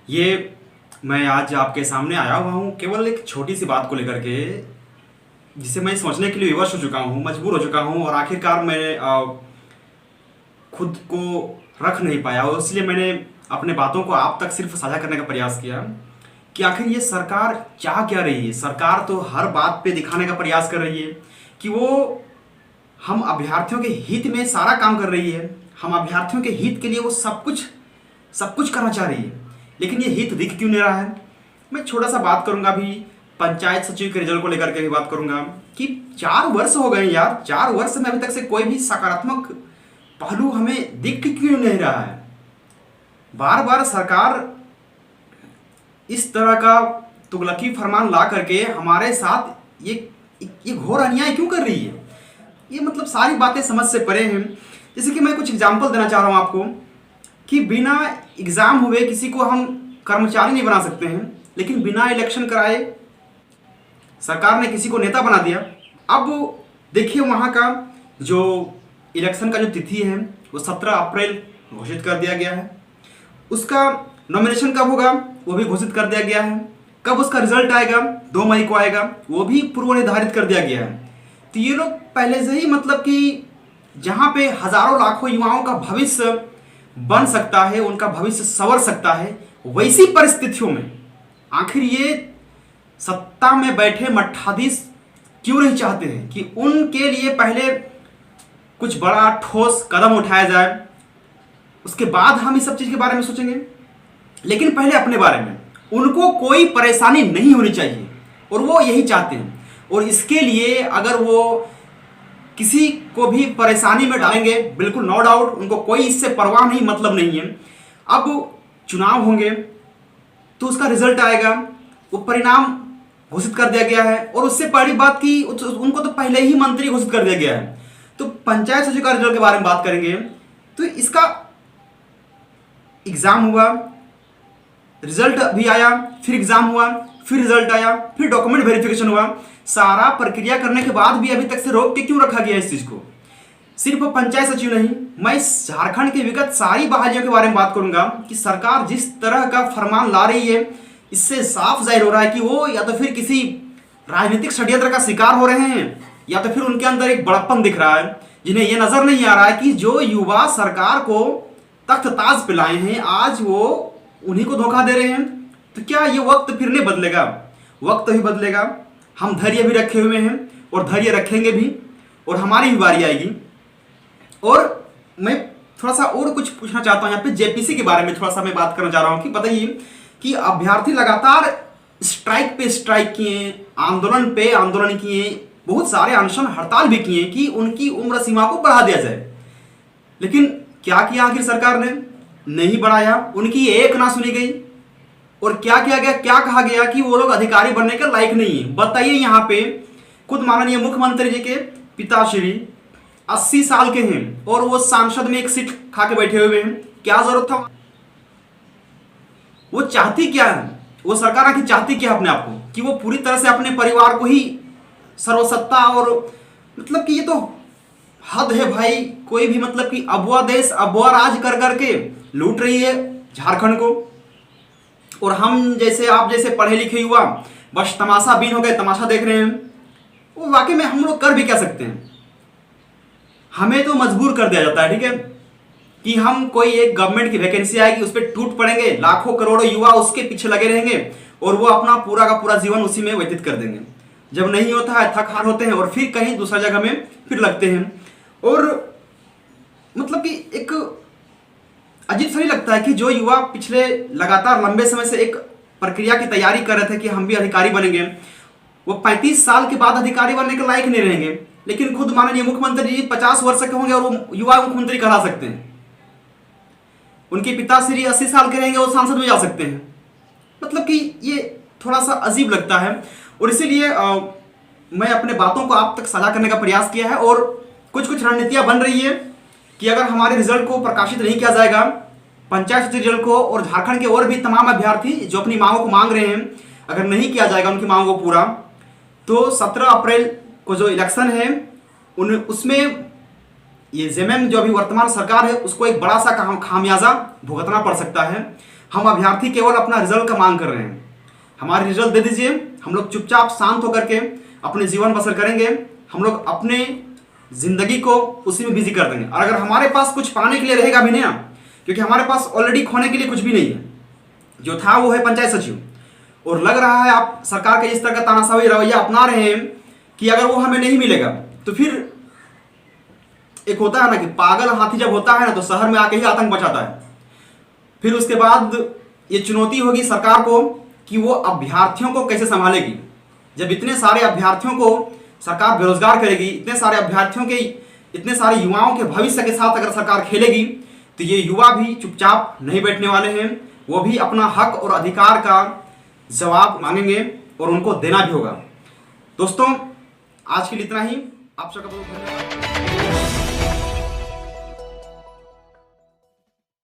ये मैं आज आपके सामने आया हुआ हूँ केवल एक छोटी सी बात को लेकर के, जिसे मैं सोचने के लिए विवश हो चुका हूँ, मजबूर हो चुका हूँ और आखिरकार मैं खुद को रख नहीं पाया और इसलिए मैंने अपने बातों को आप तक सिर्फ साझा करने का प्रयास किया कि आखिर ये सरकार चाह क्या रही है। सरकार तो हर बात पे दिखाने का प्रयास कर रही है कि वो हम अभ्यर्थियों के हित में सारा काम कर रही है, हम अभ्यर्थियों के हित के लिए वो सब कुछ करना चाह रही है, लेकिन ये हित दिख क्यों नहीं रहा है। मैं छोटा सा बात करूंगा अभी पंचायत सचिव के रिजल्ट को लेकर के भी बात करूंगा कि 4 वर्ष हो गए यार, 4 वर्ष में अभी तक से कोई भी सकारात्मक पहलू हमें दिख क्यों नहीं रहा है। बार बार सरकार इस तरह का तुगलकी फरमान ला करके हमारे साथ ये घोर अन्याय क्यों कर रही है। ये मतलब सारी बातें समझ से परे हैं। जैसे कि मैं कुछ एग्जाम्पल देना चाह रहा हूँ आपको कि बिना एग्ज़ाम हुए किसी को हम कर्मचारी नहीं बना सकते हैं, लेकिन बिना इलेक्शन कराए सरकार ने किसी को नेता बना दिया। अब देखिए वहाँ का जो इलेक्शन का जो तिथि है वो 17 अप्रैल घोषित कर दिया गया है। उसका नॉमिनेशन कब होगा वो भी घोषित कर दिया गया है। कब उसका रिजल्ट आएगा 2 मई को आएगा, वो भी पूर्व निर्धारित कर दिया गया है। तो ये लोग पहले से ही मतलब कि जहाँ पे हजारों लाखों युवाओं का भविष्य बन सकता है, उनका भविष्य संवर सकता है, वैसी परिस्थितियों में आखिर ये सत्ता में बैठे मठाधीश क्यों नहीं चाहते हैं कि उनके लिए पहले कुछ बड़ा ठोस कदम उठाया जाए, उसके बाद हम इस सब चीज़ के बारे में सोचेंगे। लेकिन पहले अपने बारे में उनको कोई परेशानी नहीं होनी चाहिए और वो यही चाहते हैं। और इसके लिए अगर वो किसी को भी परेशानी में डालेंगे, बिल्कुल नो डाउट, उनको कोई इससे परवाह नहीं, मतलब नहीं है। अब चुनाव होंगे तो उसका रिजल्ट आएगा, वो परिणाम घोषित कर दिया गया है और उससे बड़ी बात की उनको तो पहले ही मंत्री घोषित कर दिया गया है। तो पंचायत सचिव का रिजल्ट के बारे में बात करेंगे तो इसका एग्जाम हुआ, रिजल्ट भी आया, फिर एग्जाम हुआ, फिर रिजल्ट आया, फिर डॉक्यूमेंट वेरिफिकेशन हुआ। सारा प्रक्रिया करने के बाद भी अभी तक से रोक के क्यों रखा गया इस चीज को। सिर्फ पंचायत सचिव नहीं, मैं झारखंड की विगत सारी बहालियों के बारे में बात करूंगा कि सरकार जिस तरह का फरमान ला रही है, इससे साफ जाहिर हो रहा है कि वो या तो फिर किसी राजनीतिक षड्यंत्र का शिकार हो रहे हैं या तो फिर उनके अंदर एक बड़प्पन दिख रहा है, जिन्हें यह नजर नहीं आ रहा है कि जो युवा सरकार को तख्त ताज पे लाए हैं आज वो उन्हीं को धोखा दे रहे हैं। तो क्या ये वक्त फिर नहीं बदलेगा? वक्त ही बदलेगा। हम धैर्य भी रखे हुए हैं और धैर्य रखेंगे भी और हमारी भी बारी आएगी। और मैं थोड़ा सा और कुछ पूछना चाहता हूँ यहाँ पे जेपीसी के बारे में थोड़ा सा मैं बात करना चाह रहा हूँ कि बताइए कि अभ्यर्थी लगातार स्ट्राइक पे स्ट्राइक किए, आंदोलन पे आंदोलन किए, बहुत सारे अनशन हड़ताल भी किए कि उनकी उम्र सीमा को बढ़ा दिया जाए। लेकिन क्या किया आखिर सरकार ने? नहीं बढ़ाया, उनकी एक ना सुनी गई। और क्या किया गया, क्या कहा गया कि वो लोग अधिकारी बनने के लायक नहीं है। बताइए, यहाँ पे खुद माननीय मुख्यमंत्री जी के पिताश्री 80 साल के हैं और वो सांसद में एक सीट खा के बैठे हुए हैं। क्या जरूरत था? वो चाहती क्या है, वो सरकार आखिर चाहती क्या अपने आप को कि वो पूरी तरह से अपने परिवार को ही सर्वसत्ता और मतलब कि ये तो हद है भाई। कोई भी मतलब कि अबुआ देश अबुआ राज कर करके लूट रही है झारखंड को और हम जैसे आप जैसे पढ़े लिखे युवा बस तमाशा बीन हो गए, तमाशा देख रहे हैं। वो वाकई में हम लोग कर भी क्या सकते हैं? हमें तो मजबूर कर दिया जाता है, ठीक है, कि हम कोई एक गवर्नमेंट की वैकेंसी आएगी उस पर टूट पड़ेंगे, लाखों करोड़ों युवा उसके पीछे लगे रहेंगे और वो अपना पूरा का पूरा जीवन उसी में व्यतीत कर देंगे। जब नहीं होता है थक हार होते हैं और फिर कहीं दूसरा जगह में फिर लगते हैं। और मतलब कि एक अजीब सा नहीं लगता है कि जो युवा पिछले लगातार लंबे समय से एक प्रक्रिया की तैयारी कर रहे थे कि हम भी अधिकारी बनेंगे, वो 35 साल के बाद अधिकारी बनने के लायक नहीं रहेंगे। लेकिन खुद माननीय मुख्यमंत्री जी 50 वर्ष के होंगे और वो युवा मुख्यमंत्री कहला सकते हैं। उनके पिताश्री 80 साल के रहेंगे, वो सांसद में जा सकते हैं। मतलब कि ये थोड़ा सा अजीब लगता है और इसीलिए मैं अपने बातों को आप तक साझा करने का प्रयास किया है। और कुछ रणनीतियां बन रही है कि अगर हमारे रिजल्ट को प्रकाशित नहीं किया जाएगा, पंचायत सचिव रिजल्ट को, और झारखंड के और भी तमाम अभ्यर्थी जो अपनी मांगों को मांग रहे हैं, अगर नहीं किया जाएगा उनकी मांगों को पूरा, तो 17 अप्रैल को जो इलेक्शन है उसमें ये जेएमएम जो अभी वर्तमान सरकार है उसको एक बड़ा सा खामियाजा भुगतना पड़ सकता है। हम अभ्यर्थी केवल अपना रिजल्ट का मांग कर रहे हैं। हमारे रिजल्ट दे दीजिए, हम लोग चुपचाप शांत होकर के अपने जीवन बसर करेंगे। हम लोग अपने जिंदगी को उसी में बिजी कर देंगे। और अगर हमारे पास कुछ पाने के लिए रहेगा भी नहीं ना, क्योंकि हमारे पास ऑलरेडी खोने के लिए कुछ भी नहीं है। जो था वो है पंचायत सचिव, और लग रहा है आप सरकार के इस तरह का तानाशाही रवैया अपना रहे हैं कि अगर वो हमें नहीं मिलेगा तो फिर एक होता है ना कि पागल हाथी जब होता है ना तो शहर में आके ही आतंक मचाता है। फिर उसके बाद ये चुनौती होगी सरकार को कि वो अभ्यर्थियों को कैसे संभालेगी। जब इतने सारे अभ्यर्थियों को सरकार बेरोजगार करेगी, इतने सारे अभ्यर्थियों के, इतने सारे युवाओं के भविष्य के साथ अगर सरकार खेलेगी तो ये युवा भी चुपचाप नहीं बैठने वाले हैं। वो भी अपना हक और अधिकार का जवाब मांगेंगे और उनको देना भी होगा। दोस्तों, आज के लिए इतना ही। आप सबका बहुत धन्यवाद।